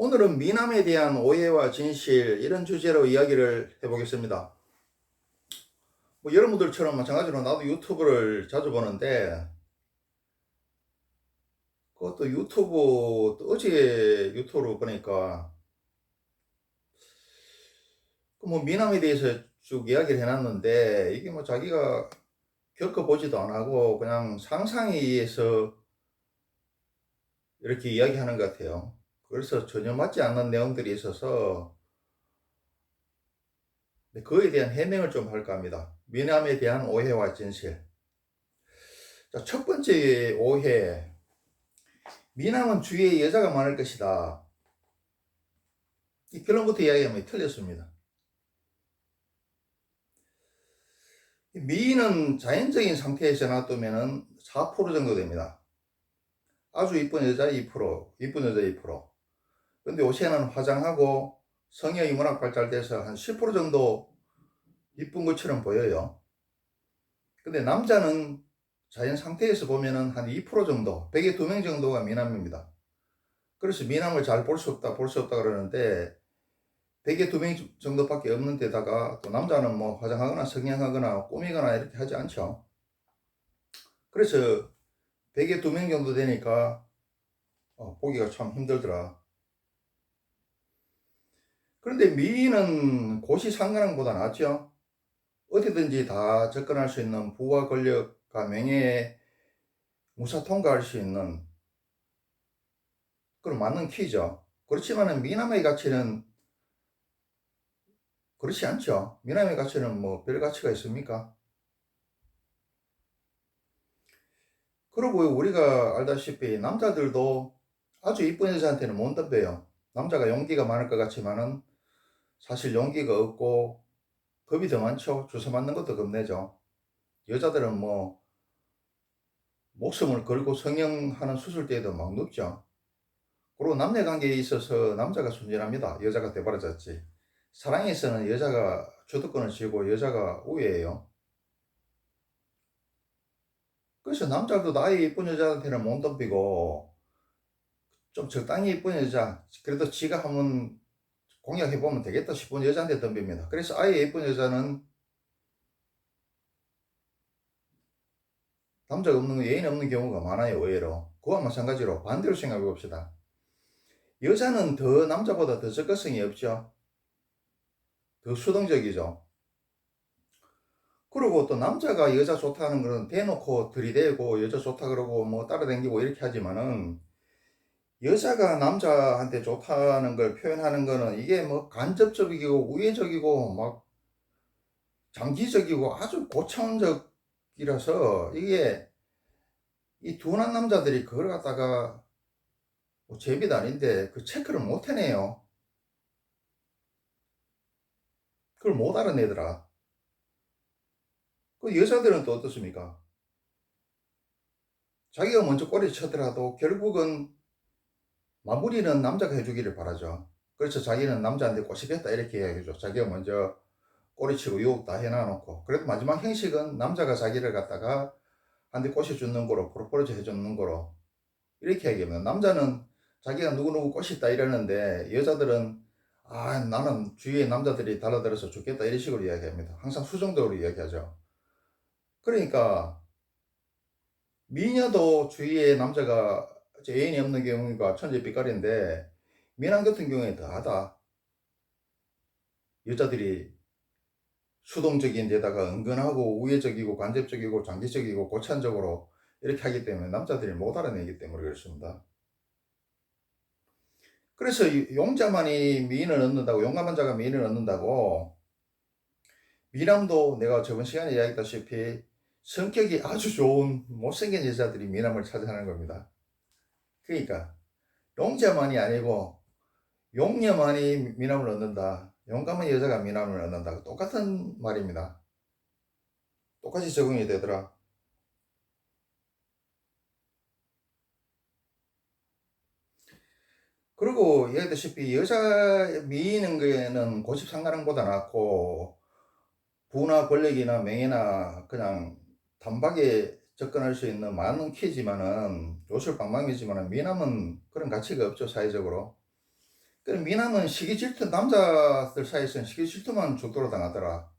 오늘은 미남에 대한 오해와 진실 이런 주제로 이야기를 해보겠습니다. 여러분들처럼 마찬가지로 나도 유튜브를 자주 보는데 그것도 유튜브 또 어제 유튜브로 보니까 미남에 대해서 쭉 이야기를 해놨는데 이게 자기가 겪어보지도 안 하고 그냥 상상에 의해서 이렇게 이야기하는 것 같아요. 그래서 전혀 맞지 않는 내용들이 있어서 그에 대한 해명을 좀 할까 합니다. 미남에 대한 오해와 진실. 자, 첫 번째 오해. 미남은 주위에 여자가 많을 것이다. 이 결론부터 이야기하면 틀렸습니다. 미인은 자연적인 상태에서 놔두면 4% 정도 됩니다. 아주 이쁜 여자 2%, 이쁜 여자 2%. 근데 요새는 화장하고 성형이 워낙 발달돼서 한 10% 정도 이쁜 것처럼 보여요. 근데 남자는 자연 상태에서 보면은 한 2% 정도, 100에 2명 정도가 미남입니다. 그래서 미남을 잘 볼 수 없다, 볼 수 없다 그러는데 100에 2명 정도밖에 없는 데다가 또 남자는 화장하거나 성형하거나 꾸미거나 이렇게 하지 않죠. 그래서 100에 2명 정도 되니까 보기가 참 힘들더라. 그런데 미인은 고시상관보다 낫죠. 어디든지 다 접근할 수 있는 부와 권력과 명예에 무사 통과할 수 있는 그런 맞는 키죠. 그렇지만은 미남의 가치는 그렇지 않죠. 미남의 가치는 별 가치가 있습니까? 그리고 우리가 알다시피 남자들도 아주 이쁜 여자한테는 못 덤벼요. 남자가 용기가 많을 것 같지만은 사실 용기가 없고 겁이 더 많죠. 주사 맞는 것도 겁내죠. 여자들은 목숨을 걸고 성형하는 수술대에도 막 눕죠. 그리고 남녀 관계에 있어서 남자가 순진합니다. 여자가 대바라졌지. 사랑에서는 여자가 주도권을 쥐고 여자가 우위예요. 그래서 남자도 나이 이쁜 여자한테는 못 덤비고 좀 적당히 이쁜 여자, 그래도 지가 한번 공략해보면 되겠다 싶은 여자한테 덤빕니다. 그래서 아예 예쁜 여자는 남자가 없는, 애인 없는 경우가 많아요, 의외로. 그와 마찬가지로 반대로 생각해 봅시다. 여자는 더 남자보다 더 적극성이 없죠. 더 수동적이죠. 그리고 또 남자가 여자 좋다는 거는 대놓고 들이대고 여자 좋다 그러고 따라다니고 이렇게 하지만은 여자가 남자한테 좋다는 걸 표현하는 거는 이게 간접적이고 우회적이고 막 장기적이고 아주 고차원적이라서 이게 이 둔한 남자들이 그걸 갖다가 제비도 아닌데 그 체크를 못 해내요. 그걸 못 알아내더라. 그 여자들은 또 어떻습니까? 자기가 먼저 꼬리 쳐더라도 결국은 마무리는 남자가 해주기를 바라죠. 그래서 자기는 남자한테 꼬시겠다 이렇게 이야기해줘. 자기가 먼저 꼬리치고 유혹 다 해놔놓고 그래도 마지막 형식은 남자가 자기를 갖다가 한 대 꼬셔주는 거로 프로포즈 해주는 거로 이렇게 얘기하면 남자는 자기가 누구누구 꼬셨다 이러는데 여자들은 나는 주위에 남자들이 달라들어서 죽겠다 이런 식으로 이야기합니다. 항상 수정적으로 이야기하죠. 그러니까 미녀도 주위에 남자가 애인이 없는 경우가 천지빛깔인데 미남 같은 경우에 더하다. 여자들이 수동적인 데다가 은근하고 우회적이고 간접적이고 장기적이고 고찬적으로 이렇게 하기 때문에 남자들이 못 알아내기 때문에 그렇습니다. 그래서 용자만이 미인을 얻는다고, 용감한 자가 미인을 얻는다고, 미남도 내가 저번 시간에 이야기했다시피 성격이 아주 좋은 못생긴 여자들이 미남을 차지하는 겁니다. 그러니까 용자만이 아니고 용녀만이 미남을 얻는다. 용감한 여자가 미남을 얻는다. 똑같은 말입니다. 똑같이 적응이 되더라. 그리고 얘기했다시피 여자 미인인 거에는 고집상가랑보다 낫고 부나 권력이나 명예나 그냥 단박에 접근할 수 있는 많은 키지만은 요술 방망이지만은 미남은 그런 가치가 없죠, 사회적으로. 그럼 미남은 시기 질투, 남자들 사이에서는 시기 질투만 죽도록 당하더라.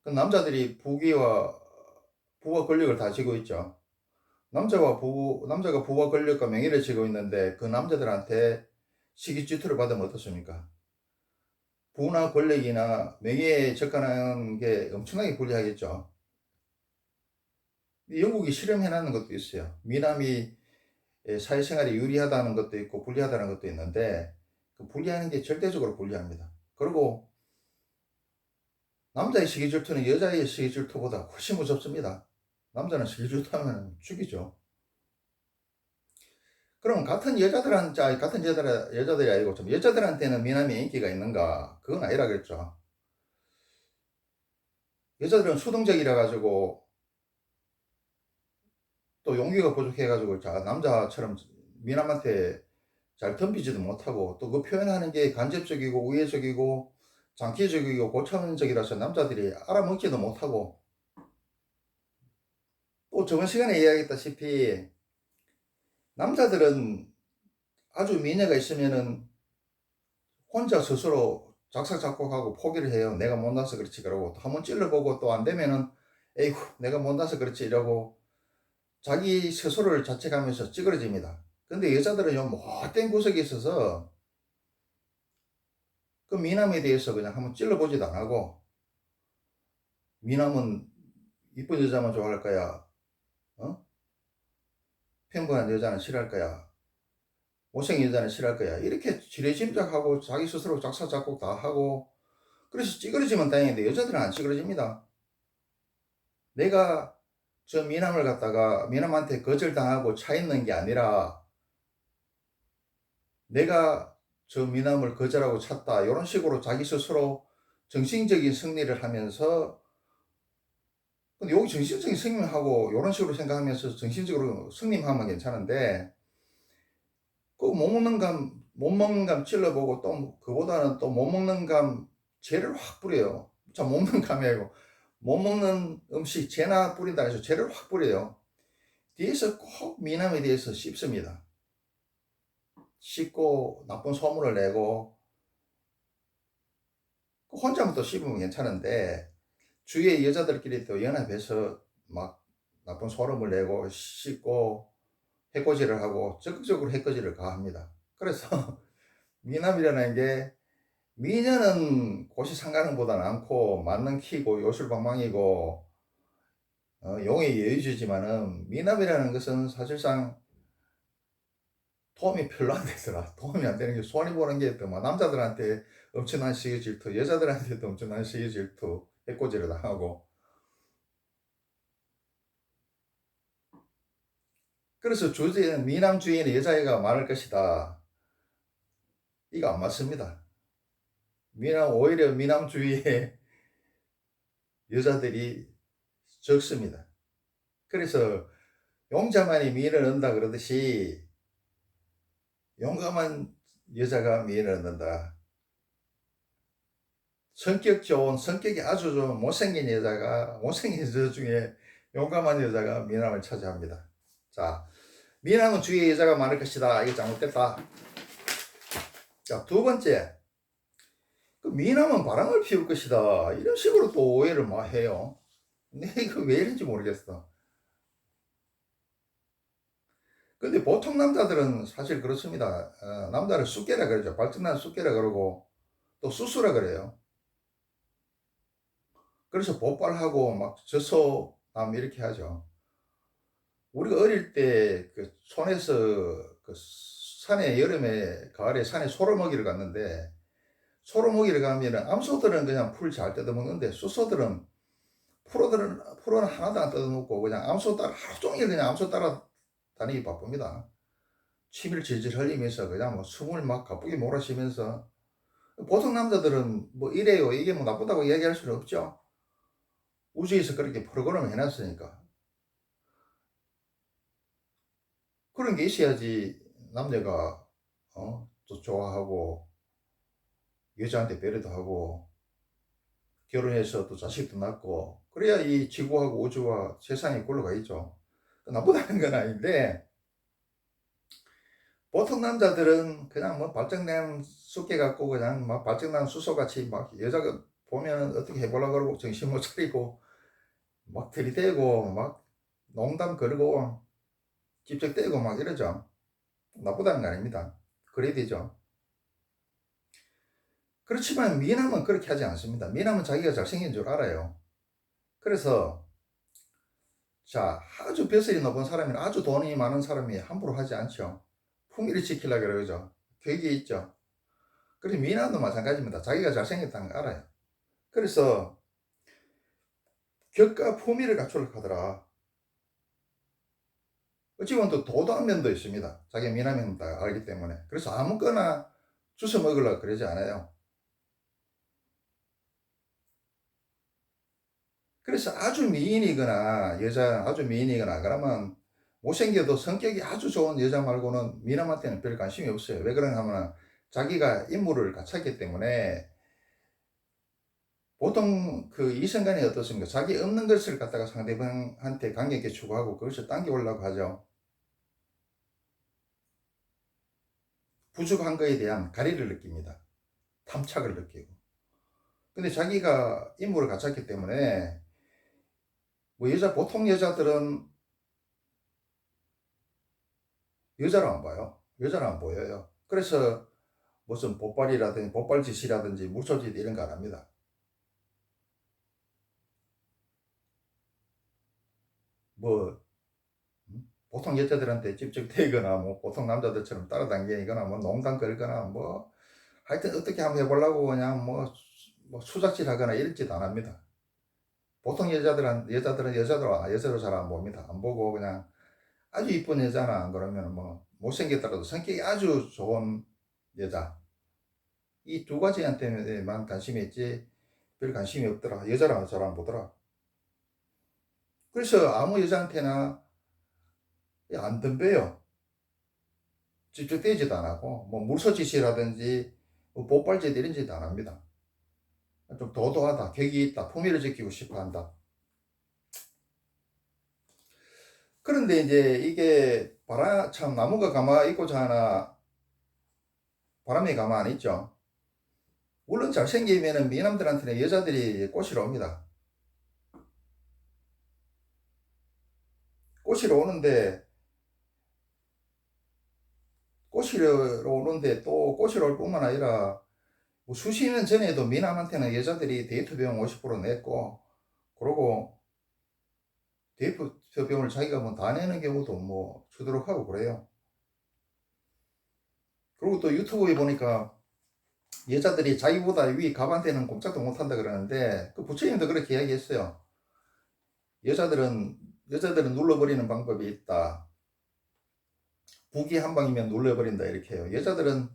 그 남자들이 부와 권력을 다 쥐고 있죠. 남자가 부와 권력과 명예를 쥐고 있는데 그 남자들한테 시기 질투를 받으면 어떻습니까? 부나 권력이나 명예에 접근하는 게 엄청나게 불리하겠죠. 영국이 실험해놨는 것도 있어요. 미남이 사회생활에 유리하다는 것도 있고 불리하다는 것도 있는데 그 불리하는 게 절대적으로 불리합니다. 그리고 남자의 시기 질투는 여자의 시기 질투보다 훨씬 무섭습니다. 남자는 시기 질투하면 죽이죠. 그럼 여자들이 아니고 좀 여자들한테는 미남이 인기가 있는가? 그건 아니라겠죠. 여자들은 수동적이라 가지고 또 용기가 부족해 가지고 남자처럼 미남한테 잘 덤비지도 못하고 또 그 표현하는 게 간접적이고 우회적이고 장기적이고 고차원적이라서 남자들이 알아먹지도 못하고 또 저번 시간에 이야기했다시피 남자들은 아주 미녀가 있으면은 혼자 스스로 작사작곡하고 포기를 해요. 내가 못나서 그렇지 그러고 한번 찔러보고 또 안 되면은 에이구 내가 못나서 그렇지 이러고 자기 스스로를 자책하면서 찌그러집니다. 근데 여자들은 요 못된 구석이 있어서 그 미남에 대해서 그냥 한번 찔러보지도 안 하고 미남은 이쁜 여자만 좋아할 거야. 어? 평범한 여자는 싫어할 거야. 못생긴 여자는 싫어할 거야. 이렇게 지레짐작하고 자기 스스로 작사작곡 다 하고 그래서 찌그러지면 다행인데 여자들은 안 찌그러집니다. 내가 저 미남을 갖다가 미남한테 거절당하고 차 있는 게 아니라 내가 저 미남을 거절하고 찼다. 이런 식으로 자기 스스로 정신적인 승리를 하면서 근데 여기 정신적인 승리하고 이런 식으로 생각하면서 정신적으로 승리하면 괜찮은데 그 못 먹는 감 찔러보고 또 그보다는 또 못 먹는 감 죄를 확 뿌려요. 자, 못 먹는 감이 아니고 못 먹는 음식 죄나 뿌린다 해서 죄를 확 뿌려요. 뒤에서 꼭 미남에 대해서 씹습니다. 씹고 나쁜 소문을 내고 혼자만 또 씹으면 괜찮은데 주위의 여자들끼리 또 연합해서 막 나쁜 소름을 내고 씹고 해코지를 하고 적극적으로 해코지를 가합니다. 그래서 미남이라는 게 미녀는 고시 상가능보다는 않고 맞는 키고 요술방망이고 용의 여유주지만은 미남이라는 것은 사실상 도움이 별로 안 되더라. 도움이 안 되는 게 손이 보는 게 또 막 남자들한테 엄청난 시기 질투, 여자들한테도 엄청난 시기 질투, 해코지를 당하고. 그래서 주제는 미남 주위에는 여자애가 많을 것이다. 이거 안 맞습니다. 오히려 미남 주위에 여자들이 적습니다. 그래서 용자만이 미인을 얻는다 그러듯이 용감한 여자가 미인을 얻는다. 성격이 아주 좋은 못생긴 여자 중에 용감한 여자가 미남을 차지합니다. 자, 미남은 주위에 여자가 많을 것이다. 이거 잘못됐다. 자, 두 번째. 그 미남은 바람을 피울 것이다. 이런 식으로 또 오해를 막 해요. 근데 이거 왜 이런지 모르겠어. 근데 보통 남자들은 사실 그렇습니다. 남자를 쑥개라 그러죠. 발전난 쑥개라 그러고 또 수수라 그래요. 그래서 복발하고 막 저소남 이렇게 하죠. 우리가 어릴 때 그 촌에서 그 산에 여름에 가을에 산에 소를 먹이러 갔는데 소를 먹이러 가면은 암소들은 그냥 풀 잘 뜯어먹는데 숫소들은 풀은 하나도 안 뜯어먹고 그냥 암소 따라 하루 종일 그냥 암소 따라 다니기 바쁩니다. 침을 질질 흘리면서 그냥 뭐 숨을 막 가쁘게 몰아쉬면서 보통 남자들은 뭐 이래요 이게 뭐 나쁘다고 이야기할 수는 없죠. 우주에서 그렇게 프로그램을 해놨으니까 그런 게 있어야지 남자가 또 좋아하고 여자한테 배려도 하고 결혼해서 또 자식도 낳고 그래야 이 지구하고 우주와 세상이 굴러가겠죠. 나쁘다는 건 아닌데 보통 남자들은 그냥 뭐 발정난 쑥개 갖고 그냥 막 발정난 수소같이 막 여자가 보면 어떻게 해보려고 그러고 정신 못 차리고 막 들이대고 막 농담 걸고 찝쩍대고 막 이러죠. 나쁘다는 거 아닙니다. 그래야 되죠. 그렇지만 미남은 그렇게 하지 않습니다. 미남은 자기가 잘생긴 줄 알아요. 그래서 자, 아주 벼슬이 높은 사람이 아주 돈이 많은 사람이 함부로 하지 않죠. 품위를 지키려고 그러죠. 계획이 있죠. 그래서 미남도 마찬가지입니다. 자기가 잘생겼다는 거 알아요. 그래서 격과 품위를 갖추려고 하더라. 어찌 보면 또 도도한 면도 있습니다. 자기가 미남인 다 알기 때문에. 그래서 아무거나 주워 먹으려고 그러지 않아요. 그래서 아주 미인이거나 여자 아주 미인이거나 그러면 못생겨도 성격이 아주 좋은 여자 말고는 미남한테는 별 관심이 없어요. 왜 그러냐 하면 자기가 인물을 갖췄기 때문에 보통 그 이성간이 어떻습니까? 자기 없는 것을 갖다가 상대방한테 강하게 추구하고 그것을 당겨오려고 하죠. 부족한 거에 대한 가리를 느낍니다. 탐착을 느끼고. 근데 자기가 인물을 갖췄기 때문에 뭐 보통 여자들은 여자로 안 봐요. 여자로 안 보여요. 그래서 무슨 복발이라든지 복발짓이라든지 무소짓 이런 거 안 합니다. 뭐 보통 여자들한테 찝쩍대거나 뭐 보통 남자들처럼 따라다니거나 뭐 농담 걸거나 뭐 하여튼 어떻게 한번 해보려고 그냥 뭐 수작질 하거나 이런 짓 안 합니다. 보통 여자들은 여자로 잘 안 봅니다. 안 보고 그냥 아주 이쁜 여자나 그러면 뭐 못생겼더라도 성격이 아주 좋은 여자 이 두 가지한테만 관심이 있지 별 관심이 없더라. 여자랑 잘 안 보더라. 그래서 아무 여자한테나 안 덤벼요. 찝쩍대지도 안 하고 뭐 물소짓이라든지 뭐 복발짓 이런 짓 안 합니다. 좀 도도하다, 격이 있다, 품위를 지키고 싶어 한다. 그런데 이제 이게 참 나무가 가만히 있고자 하나 바람이 가만히 있죠. 물론 잘생기면은 미남들한테는 여자들이 꼬시러 옵니다. 꼬시러 오는데 또 꼬시러 올 뿐만 아니라 뭐 수십 년 전에도 미남한테는 여자들이 데이트 비용 50% 냈고 그러고 데이트 비용을 자기가 뭐 다 내는 경우도 뭐 주도록 하고 그래요. 그리고 또 유튜브에 보니까 여자들이 자기보다 위 갑한테는 꼼짝도 못한다 그러는데 그 부처님도 그렇게 이야기했어요. 여자들은 눌러버리는 방법이 있다. 북이 한 방이면 눌러버린다 이렇게 해요. 여자들은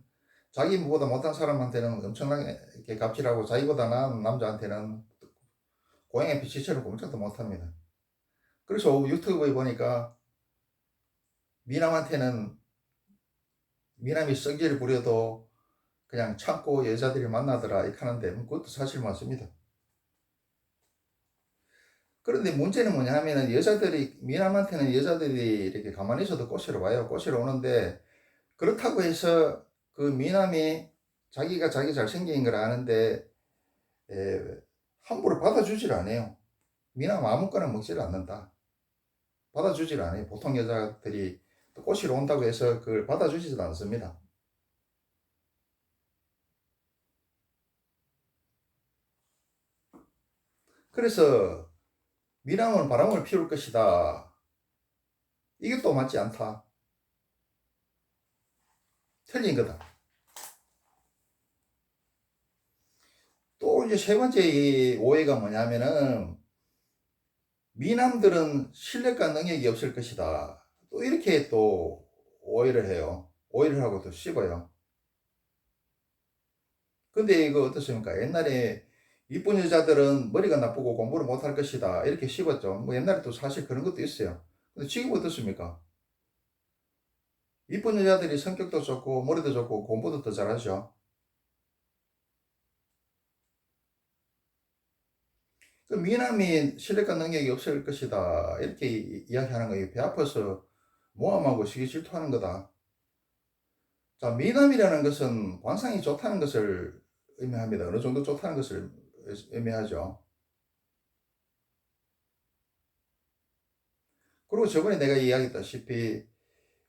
자기보다 못한 사람한테는 엄청나게 이렇게 갑질하고 자기보다 나은 남자한테는 고양이 피치처럼 꼼짝도 못합니다. 그래서 유튜브에 보니까 미남한테는 미남이 성질을 부려도 그냥 참고 여자들이 만나더라 이렇게 하는데 그것도 사실 맞습니다. 그런데 문제는 뭐냐 하면은 미남한테는 여자들이 이렇게 가만히 있어도 꼬시러 와요. 꼬시러 오는데 그렇다고 해서 그 미남이 자기가 자기 잘생긴 걸 아는데 함부로 받아주질 않아요. 미남 아무거나 먹지를 않는다. 받아주질 않아요. 보통 여자들이 또 꼬시러 온다고 해서 그걸 받아주지도 않습니다. 그래서 미남은 바람을 피울 것이다. 이게 또 맞지 않다. 틀린 거다. 또 이제 세 번째 이 오해가 뭐냐면은 미남들은 실력과 능력이 없을 것이다. 또 이렇게 또 오해를 해요. 오해를 하고 또 씹어요. 근데 이거 어떻습니까? 옛날에 이쁜 여자들은 머리가 나쁘고 공부를 못할 것이다. 이렇게 씹었죠. 뭐 옛날에 또 사실 그런 것도 있어요. 근데 지금 어떻습니까? 이쁜 여자들이 성격도 좋고 머리도 좋고 공부도 더 잘하죠. 그 미남이 실력과 능력이 없을 것이다. 이렇게 이야기하는 거예요. 배 아파서 모함하고 시기 질투하는 거다. 자, 미남이라는 것은 관상이 좋다는 것을 의미합니다. 어느 정도 좋다는 것을 의미하죠. 그리고 저번에 내가 이야기했다시피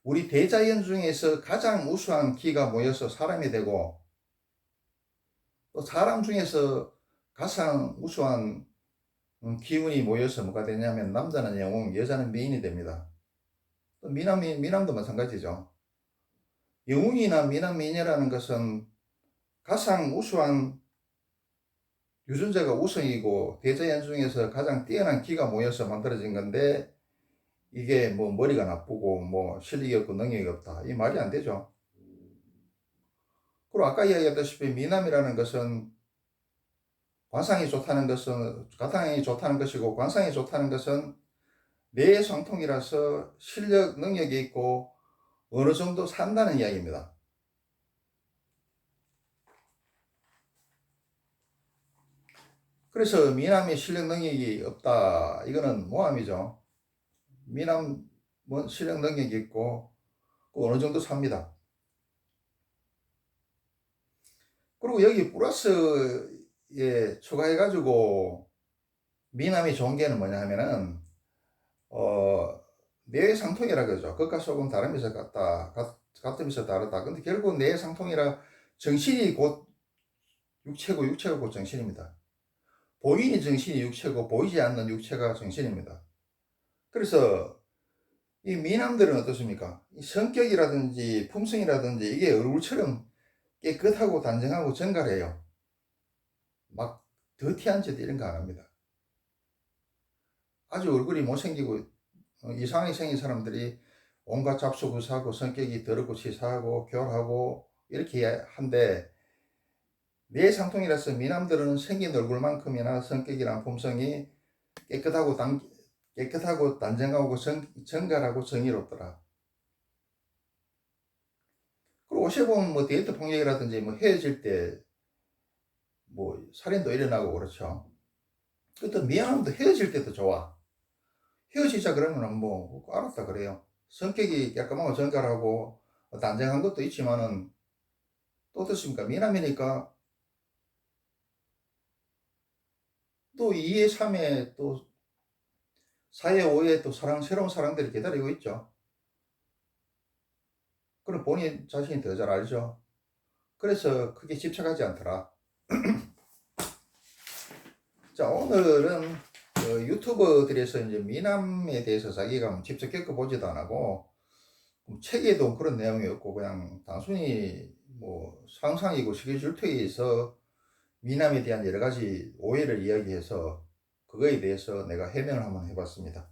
우리 대자연 중에서 가장 우수한 기가 모여서 사람이 되고, 또 사람 중에서 가장 우수한 기운이 모여서 뭐가 되냐면 남자는 영웅, 여자는 미인이 됩니다. 또 미남도 마찬가지죠. 영웅이나 미남, 미녀라는 것은 가장 우수한 유전자가 우성이고 대자연 중에서 가장 뛰어난 기가 모여서 만들어진 건데, 이게 뭐 머리가 나쁘고 뭐 실력이 없고 능력이 없다, 이 말이 안 되죠. 그리고 아까 이야기했다시피 미남이라는 것은 가상이 좋다는 것이고, 관상이 좋다는 것은 뇌성통이라서 실력 능력이 있고 어느 정도 산다는 이야기입니다. 그래서 미남이 실력 능력이 없다, 이거는 모함이죠. 미남은 실력 능력이 있고 어느 정도 삽니다. 그리고 여기 플러스에 추가해가지고 미남이 좋은 게는 뭐냐 하면은 뇌상통이라 그러죠. 겉과 속은 다르면서 같으면서 다르다. 근데 결국 뇌상통이라 정신이 곧 육체고 육체가 곧 정신입니다. 보이는 정신이 육체고 보이지 않는 육체가 정신입니다. 그래서 이 미남들은 어떻습니까? 이 성격이라든지 품성이라든지 이게 얼굴처럼 깨끗하고 단정하고 정갈해요. 막 더티한 짓 이런 거 안 합니다. 아주 얼굴이 못생기고 이상하게 생긴 사람들이 온갖 잡수부사하고 성격이 더럽고 치사하고 교활하고 이렇게 한데, 뇌상통이라서 미남들은 생긴 얼굴만큼이나 성격이나 품성이 깨끗하고 단정하고 정갈하고 정의롭더라. 그리고 옷에 보면 뭐 데이트 폭력이라든지 뭐 헤어질 때 뭐 살인도 일어나고 그렇죠. 그것도 미남도 헤어질 때도 좋아. 헤어지자 그러면 뭐 알았다 그래요. 성격이 깔끔하고 정갈하고 단정한 것도 있지만은 또 어떻습니까? 미남이니까 또 2회, 3회, 또 4회, 5회 또 새로운 사랑들이 기다리고 있죠. 그럼 본인 자신이 더 잘 알죠. 그래서 크게 집착하지 않더라. 자, 오늘은 유튜버들에서 이제 미남에 대해서 자기가 직접 겪어보지도 않고 책에도 그런 내용이 없고 그냥 단순히 뭐 상상이고 시기줄투에서 미남에 대한 여러 가지 오해를 이야기해서 그거에 대해서 내가 해명을 한번 해봤습니다.